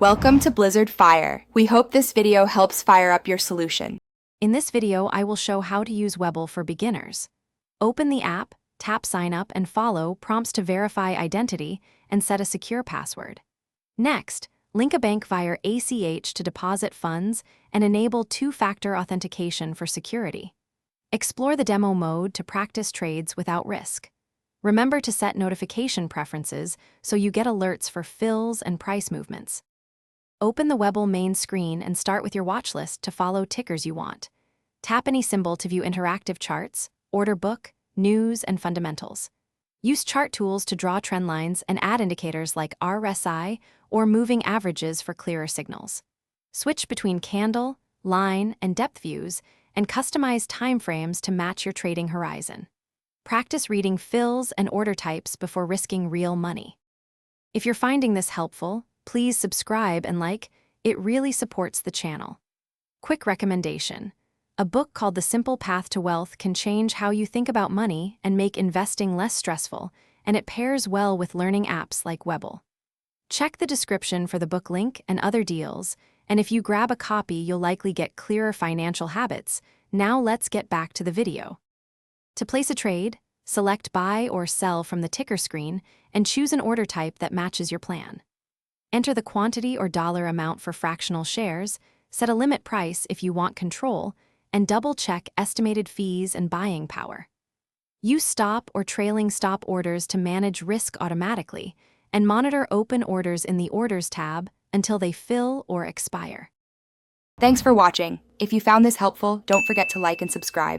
Welcome to Blizzard Fire. We hope this video helps fire up your solution. In this video, I will show how to use Webull for beginners. Open the app, tap Sign Up and follow prompts to verify identity and set a secure password. Next, link a bank via ACH to deposit funds and enable two-factor authentication for security. Explore the demo mode to practice trades without risk. Remember to set notification preferences so you get alerts for fills and price movements. Open the Webull main screen and start with your watch list to follow tickers you want. Tap any symbol to view interactive charts, order book, news, and fundamentals. Use chart tools to draw trend lines and add indicators like RSI or moving averages for clearer signals. Switch between candle, line, and depth views and customize timeframes to match your trading horizon. Practice reading fills and order types before risking real money. If you're finding this helpful, please subscribe and like. It really supports the channel. Quick recommendation. A book called The Simple Path to Wealth can change how you think about money and make investing less stressful, and it pairs well with learning apps like Webull. Check the description for the book link and other deals, and if you grab a copy, you'll likely get clearer financial habits. Now let's get back to the video. To place a trade, select buy or sell from the ticker screen and choose an order type that matches your plan. Enter the quantity or dollar amount for fractional shares, set a limit price if you want control, and double-check estimated fees and buying power. Use stop or trailing stop orders to manage risk automatically, and monitor open orders in the Orders tab until they fill or expire. Thanks for watching. If you found this helpful, don't forget to like and subscribe.